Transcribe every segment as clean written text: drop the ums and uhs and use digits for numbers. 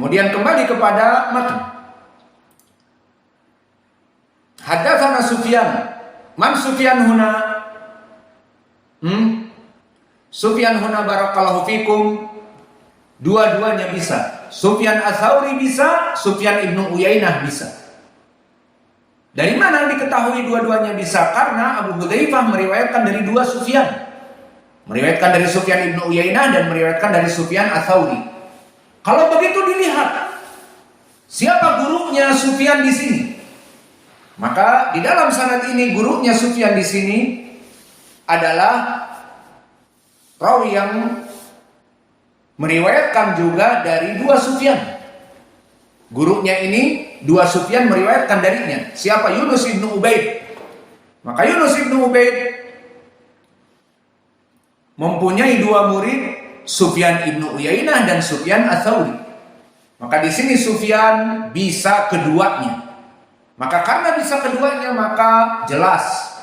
Kemudian kembali kepada matan. Haddatsana Sufyan. Man Sufyan huna? Sufyan huna barakallahu fikum. Dua-duanya bisa. Sufyan Ats-Tsauri bisa, Sufyan Ibnu Uyainah bisa. Dari mana diketahui dua-duanya bisa? Karena Abu Hudzaifah meriwayatkan dari dua Sufyan. Meriwayatkan dari Sufyan Ibnu Uyainah dan meriwayatkan dari Sufyan Ats-Tsauri. Kalau begitu dilihat siapa gurunya Sufyan di sini. Maka di dalam sanad ini gurunya Sufyan di sini adalah rawi yang meriwayatkan juga dari dua Sufyan. Gurunya ini dua Sufyan meriwayatkan darinya. Siapa? Yunus ibnu Ubaid. Maka Yunus ibnu Ubaid mempunyai dua murid, Sufyan ibnu Uyainah dan Sufyan Ats-Tsauri. Maka di sini Sufyan bisa keduanya. Maka karena bisa keduanya maka jelas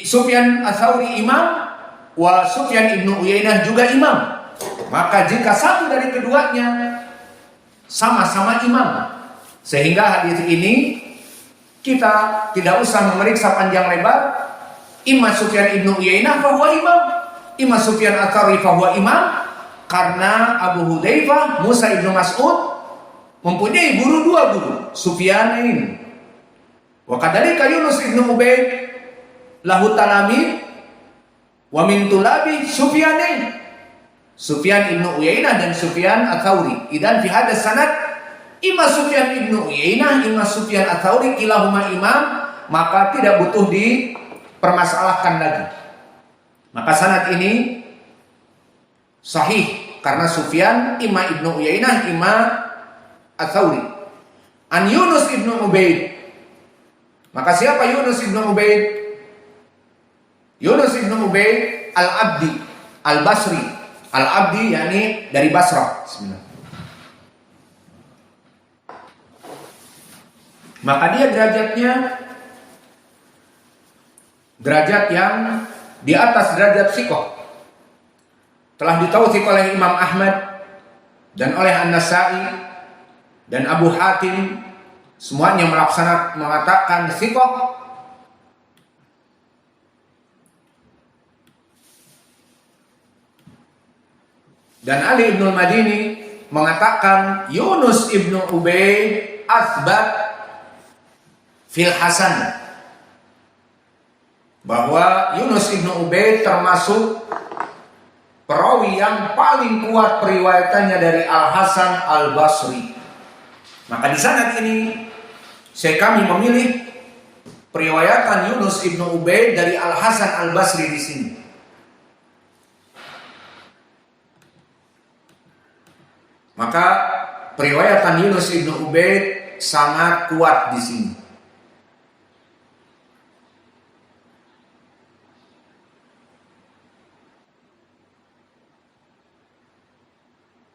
Sufyan Ats-Tsauri imam, wa Sufyan ibnu Uyainah juga imam. Maka jika satu dari keduanya sama-sama imam, sehingga hadis ini kita tidak usah memeriksa panjang lebar. Imam Sufyan ibnu Uyainah fahuwa imam, Imam Sufyan Ats-Tsauri fahuwa imam, karena Abu Hudzaifah, Musa ibnu Mas'ud mempunyai dua guru, Sufyanin. Wa kadzalika Yunus ibnu Ubaid lahu talamid wa min tulabi Sufyanin. Sufyan ibnu Uyainah dan Sufyan Ats-Tsauri. Idan fi hadas sanad imma Sufyan ibnu Uyainah, imma Sufyan Ats-Tsauri kilahuma imam, maka tidak butuh dipermasalahkan lagi. Maka sanad ini sahih karena Sufyan imma ibnu Uyainah, imma Ats-Tsauri. An Yunus ibnu Ubaid. Maka siapa Yunus ibnu Ubaid? Yunus ibnu Ubaid al-Abdi al-Basri. Al-Abdi yakni dari Basrah. Bismillah. Maka dia derajatnya derajat yang di atas derajat thiqah. Telah ditautsik oleh Imam Ahmad dan oleh An-Nasa'i dan Abu Hatim, semuanya mengatakan thiqah. Dan Ali ibn al-Madini mengatakan Yunus ibnu Ubaid asbat fil Hasan, bahwa Yunus ibnu Ubaid termasuk perawi yang paling kuat periwayatannya dari Al-Hasan Al-Basri. Maka di sanad ini kami memilih periwayatan Yunus ibnu Ubaid dari Al-Hasan Al-Basri di sini. Maka periwayatan Yunus ibnu Ubaid sangat kuat di sini.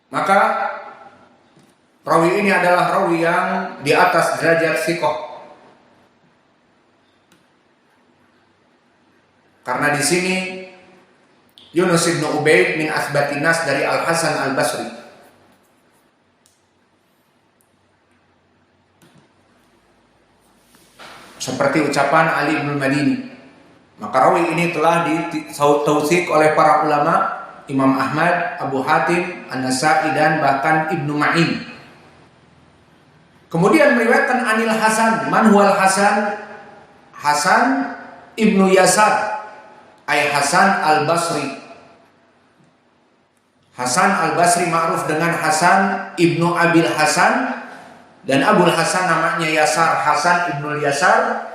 Maka rawi ini adalah rawi yang di atas derajat thiqah. Karena di sini Yunus ibnu Ubaid min asbatin nas dari Al-Hasan Al-Basri. Seperti ucapan Ali bin Madini. Maka rawi ini telah ditautsik oleh para ulama, Imam Ahmad, Abu Hatim, An-Nasa'i dan bahkan Ibnu Ma'in. Kemudian meriwayatkan Anil Hasan. Man huwal Hasan? Hasan Ibnu Yasar, ay Hasan Al-Basri. Hasan Al-Basri ma'ruf dengan Hasan Ibnu Abil Hasan, dan Abul Hasan namanya Yasar, Hasan Ibnu Yasar,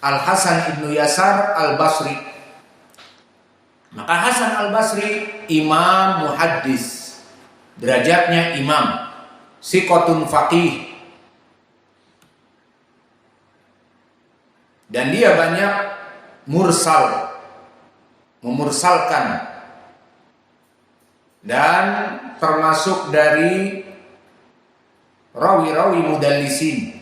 Al-Hasan Ibnu Yasar Al-Basri. Maka Hasan Al-Basri imam muhaddis, derajatnya imam, siqatun faqih, dan dia banyak mursal, memursalkan, dan termasuk dari rawi-rawi mudallisin.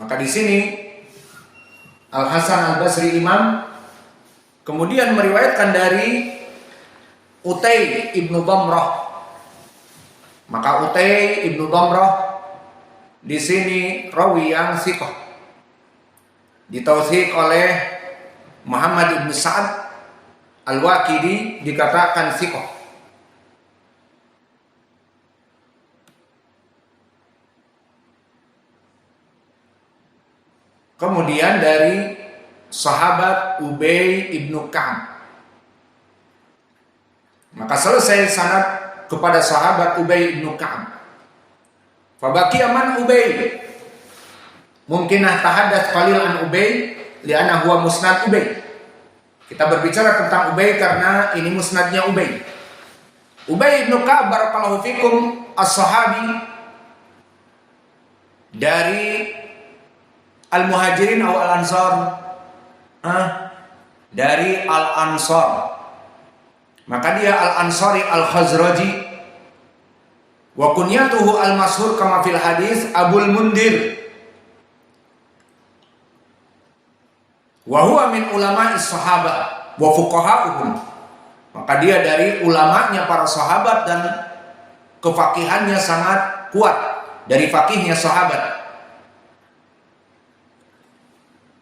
Maka di sini Al-Hasan Al-Basri imam, kemudian meriwayatkan dari Utay ibnu Damrah. Maka Utay ibnu Damrah di sini rawi yang thiqah, ditautsik oleh Muhammad ibnu Sa'ad Al-Waqidi, dikatakan thiqah. Kemudian dari sahabat Ubay ibnu Ka'ab, maka selesai sanad kepada sahabat Ubay ibnu Ka'ab. Fabaqiya man Ubay, mungkinah tahadats qalil an Ubay li'anna huwa musnad Ubay. Kita berbicara tentang Ubay karena ini musnadnya Ubay. Ubay ibnu Ka'ab barakallahu fikum as-sahabi dari Al-Muhajirin atau Al-Ansar, dari Al-Ansar. Maka dia Al-Ansari Al-Khazraji. Wa kunyatuhu al-masyhur kama fil hadis Abul Mundir. Wa huwa min ulama'is sahabah wa fuqaha'uhum. Maka dia dari ulamanya para sahabat dan kefakihannya sangat kuat, dari fakihnya sahabat.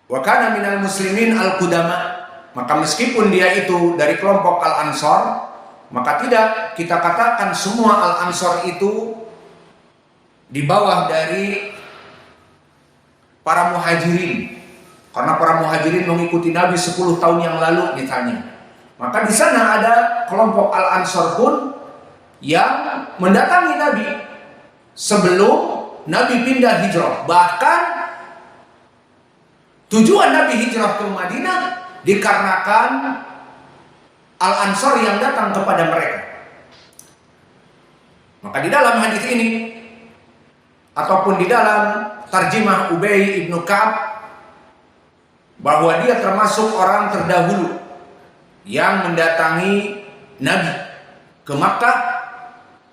Wa kana minal muslimin al-qudama. Maka meskipun dia itu dari kelompok Al-Ansar, maka tidak kita katakan semua Al-Ansar itu di bawah dari para muhajirin. Karena para muhajirin mengikuti Nabi 10 tahun yang lalu misalnya. Maka di sana ada kelompok Al-Ansar pun yang mendatangi Nabi sebelum Nabi pindah hijrah. Bahkan tujuan Nabi hijrah ke Madinah dikarenakan Al-Ansar yang datang kepada mereka. Maka di dalam hadis ini ataupun di dalam tarjimah Ubay ibnu Ka'ab, bahwa dia termasuk orang terdahulu yang mendatangi Nabi ke Makkah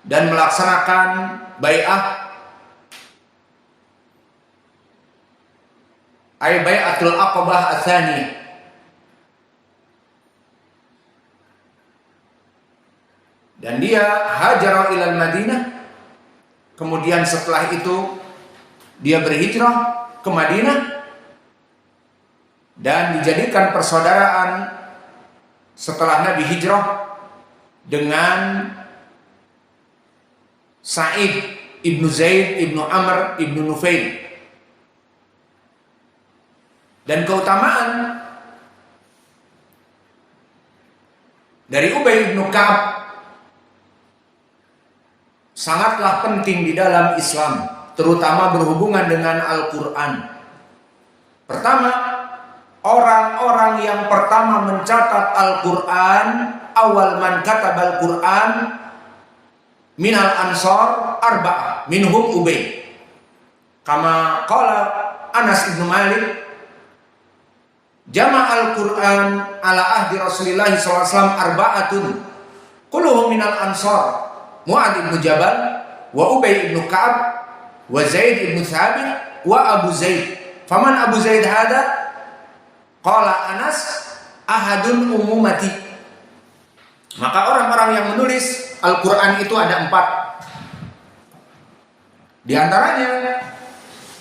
dan melaksanakan bai'ah bai'atul Aqabah ats-tsaniyah. Dan dia hajar ilal Madinah. Kemudian setelah itu dia berhijrah ke Madinah dan dijadikan persaudaraan setelah Nabi hijrah dengan Sa'id ibnu Zaid ibnu Amr ibnu Nufail. Dan keutamaan dari Ubay ibnu Ka'ab sangatlah penting di dalam Islam, terutama berhubungan dengan Al-Quran. Pertama, orang-orang yang pertama mencatat Al-Quran, awal man katabal Quran minal ansar arba'ah minhum Ubay. Kama qala Anas ibnu Malik, jama'al Quran ala ahdi Rasulillah sallallahu alaihi wasallam arba'atun kulluhum minal ansar, Mu'ad ibnu Jabal, wa Ubay ibnu Ka'ab, wa Zaid ibnu Thabit, wa Abu Zaid. Faman Abu Zaid hada? Qala Anas, ahadun umumati. Maka orang-orang yang menulis Al-Quran itu ada 4. Di antaranya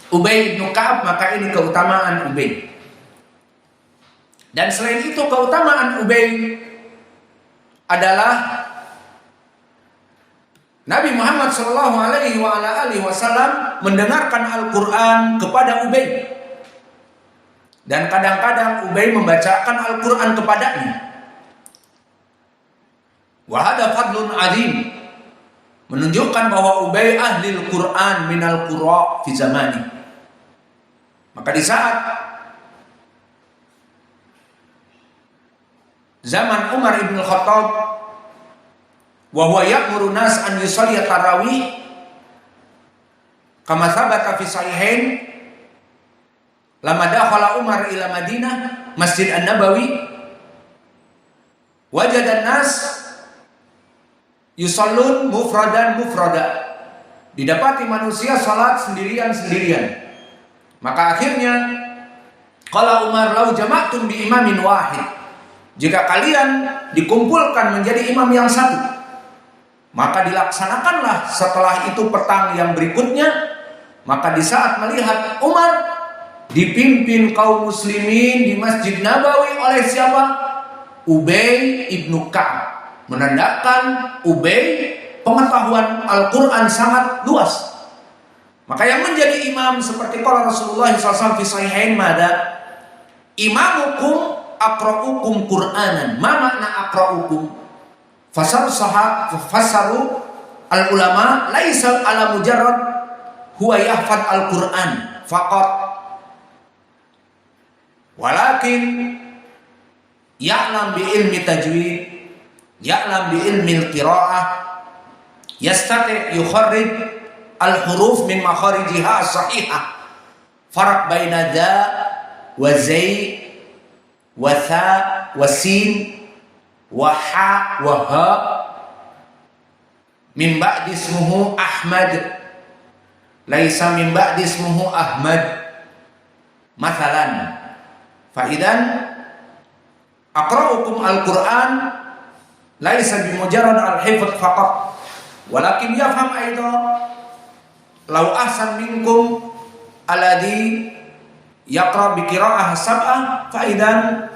Ubay ibnu Ka'ab, maka ini keutamaan Ubay. Dan selain itu keutamaan Ubay adalah Nabi Muhammad sallallahu alaihi wasallam mendengarkan Al-Quran kepada Ubay. Dan kadang-kadang Ubay membacakan Al-Quran kepadanya. Wa hada fadlun azim, menunjukkan bahwa Ubay ahli Al-Quran minal qura fi zamani. Maka di saat zaman Umar ibn Khattab, wa huwa ya'muru nas an yusalli tarawih kama thabata fi sahihain, lama dakhala Umar ila Madinah Masjid An-Nabawi wajada nas yusallun mufradan mufrada, didapati manusia salat sendirian-sendirian. Maka akhirnya Qala Umar lau jama'tum bi imamin wahid. Jika kalian dikumpulkan menjadi imam yang satu, maka dilaksanakanlah setelah itu petang yang berikutnya. Maka di saat melihat Umar dipimpin kaum muslimin di Masjid Nabawi oleh siapa? Ubay ibnu Ka'ab. Menandakan Ubay pengetahuan Al-Quran sangat luas. Maka yang menjadi imam seperti qala Rasulullah SAW fi sahihain mada imamukum aqra'ukum Qur'anan. Ma makna aqra'ukum? Fasaru al-ulama laisa ala mujarrad huwa yahfad al-Qur'an faqat, walakin ya'lam bi ilmi tajwid, ya'lam bi ilmi al-qira'ah, yastati yukharrij al-huruf min makharijiha as-sahihah, farq baina da wa zai wa tha wa sin wa ha wa ha. Min ba'di ismuhu Ahmad laisa min ba'di ismuhu Ahmad. Mathalan, fa idan aqra'ukum al-Qur'an laisa bi mujarrad al-hifdh faqat, walakin yafham aidan law ahsan minkum alladhi yaqra bi qira'ah sab'ah fa idan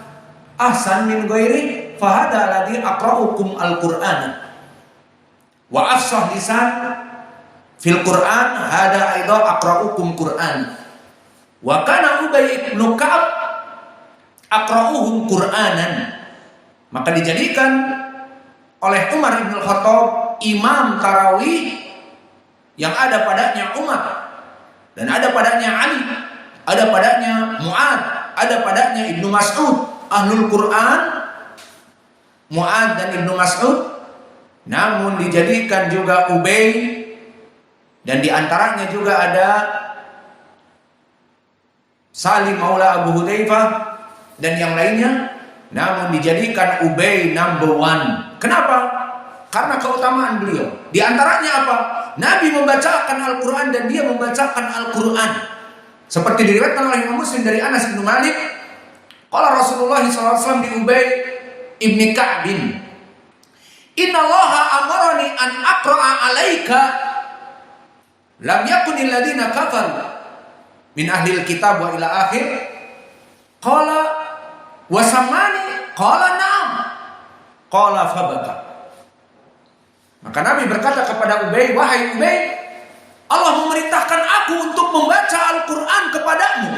ahsan min ghairi fa hadha alladhi aqra'ukum al-Qur'an wa afsah lisan fil Qur'an hada aidan aqra'ukum Qur'an. Wa kana Ubay ibnu Ka'ab aqra'uhum Qur'anan. Maka dijadikan oleh Umar bin Khattab imam tarawih yang ada padanya Umar dan ada padanya Ali, ada padanya Mu'ad, ada padanya Ibnu Mas'ud, ahlul Quran, Mu'ad dan Ibnu Mas'ud. Namun dijadikan juga Ubay, dan diantaranya juga ada Salim Maula Abu Hudzaifah dan yang lainnya. Namun dijadikan Ubay number one. Kenapa? Karena keutamaan beliau. Di antaranya apa? Nabi membacakan Al-Quran dan dia membacakan Al-Quran. Seperti diriwayatkan oleh Imam Muslim dari Anas bin Malik. Qala Rasulullah SAW di Ubay ibni Ka'bin, Inna Allaha amarani an aqra'a alaika lam yakunil ladina kafaru min ahlil kitab wa ila akhir. Qala wasamani, qala na'am, qala fabaka. Maka Nabi berkata kepada Ubay, wahai Ubay, Allah memerintahkan aku untuk membaca Al-Quran kepadamu.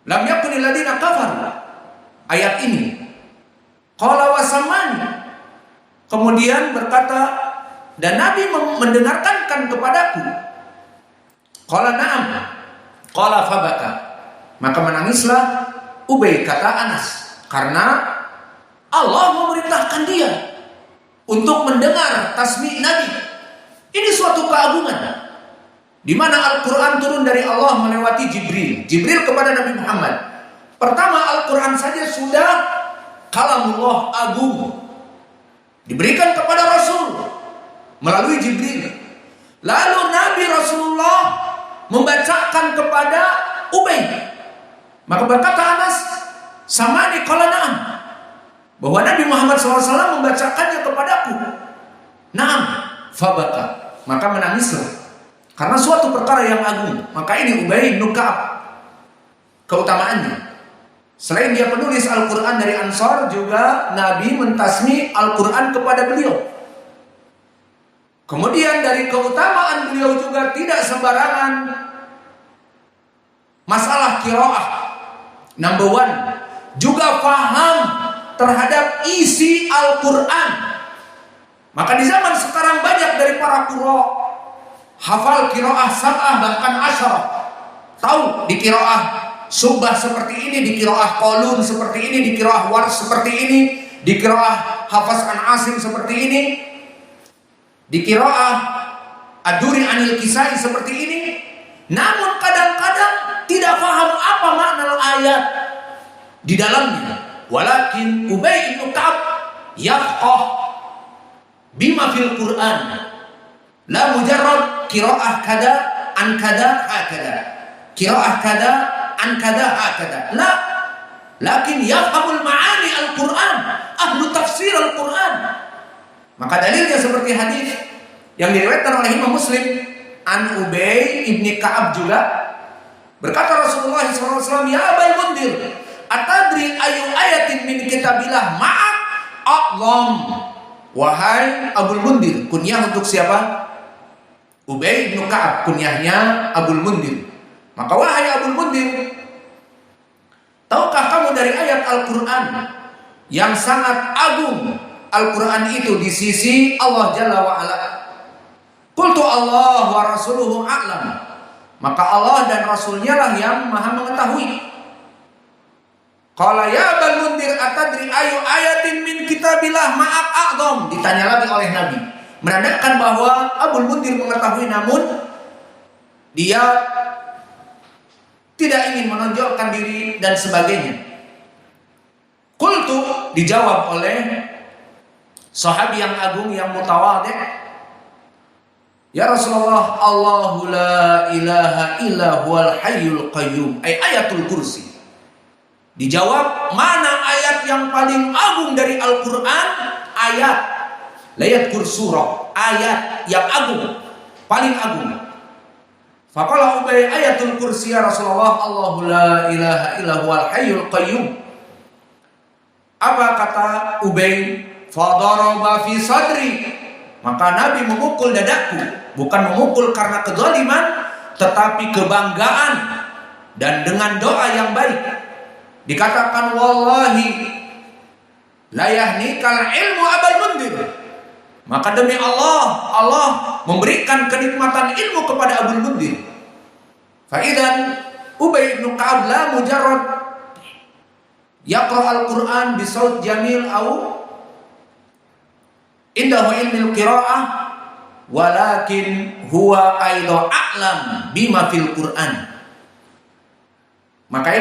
Lam yakunil ladina kafaru. Ayat ini. Qala wasamani. Kemudian berkata, dan Nabi mendengarkan kepadaku. Qala na'am, qala fabaka. Maka menangislah Ubay, kata Anas, karena Allah memerintahkan dia untuk mendengar tasbih Nabi. Ini suatu keagungan, di mana Al-Quran turun dari Allah melewati Jibril kepada Nabi Muhammad. Pertama, Al-Quran saja sudah kalamullah agung, diberikan kepada Rasul melalui Jibril. Lalu Nabi Rasulullah membacakan kepada Ubay. Maka berkata Anas, samani qala na'am, bahwa Nabi Muhammad SAW membacakannya kepadaku. Na'am, fabaka. Maka menangislah, karena suatu perkara yang agung. Maka ini Ubay bin Ka'ab keutamaannya. Selain dia penulis Al-Quran dari Ansar, juga Nabi mentasmi Al-Quran kepada beliau. Kemudian dari keutamaan beliau juga tidak sembarangan masalah qiraah. Number one, juga paham terhadap isi Al-Quran. Maka di zaman sekarang banyak dari para qurra hafal qiraah sab'ah bahkan asyarah. Tahu di qiraah subah seperti ini, di qiraah qalun seperti ini, di qiraah warsh seperti ini, di qiraah hafaz an asim seperti ini, di qiraah ad-duri anil kisai seperti ini. Namun kadang-kadang tidak paham apa makna ayat di dalamnya. Walakin Ubay bin Ka'ab yafqah bima fil Quran, la mujarrad qiraah kada an kada hakada, qiraah kada an kada hakada. La, lakin yafhamul ma'ani al-Qur'an, ahlu tafsir al-Qur'an. Maka dalilnya seperti hadis yang diriwayatkan oleh Imam Muslim an Ubay ibni Ka'ab juga, berkata Rasulullah SAW, ya Abul Mundir, atadri ayu ayatin min kitabillah ma'ak a'zam. Wahai Abul Mundir, kunyah untuk siapa? Ubay ibnu Ka'ab, kunyahnya Abul Mundir. Maka wahai Abul Mundir, tahukah kamu dari ayat Al-Quran yang sangat agung? Al-Quran itu di sisi Allah Jalla wa'ala. Qultu Allah wa rasuluhu a'lam. Maka Allah dan Rasulnya lah yang maha mengetahui. Qala ya Abul Mundir atadri ayu ayatin min kitabillah ma'ak a'zam. Ditanya lagi oleh Nabi, menandakan bahwa Abul Mundir mengetahui, namun dia tidak ingin menonjolkan diri dan sebagainya. Qultu, dijawab oleh sahabi yang agung yang mutawadhi, ya Rasulullah, Allahu la ilaha illa huwal hayyul qayyum, ayatul kursi. Dijawab, mana ayat yang paling agung dari Al-Quran? Ayat surah, ayat yang agung, paling agung. Faqala Ubay ayatul kursi ya Rasulullah, Allahu la ilaha illa huwal hayyul qayyum. Apa kata Ubay? Fadaraba fi sadri. Maka Nabi memukul dadaku, bukan memukul karena kezaliman, tetapi kebanggaan dan dengan doa yang baik. Dikatakan wallahi la yahnikal ilmu Abul Mundir. Maka demi Allah, Allah memberikan kenikmatan ilmu kepada Abul Mundir. Faidan Ubay bin Ka'ab la mujarrad yaqra al-Quran bi saut jamil au indahu ilmil qira'ah, walakin huwa aidan a'lam bima fil Quran. Maka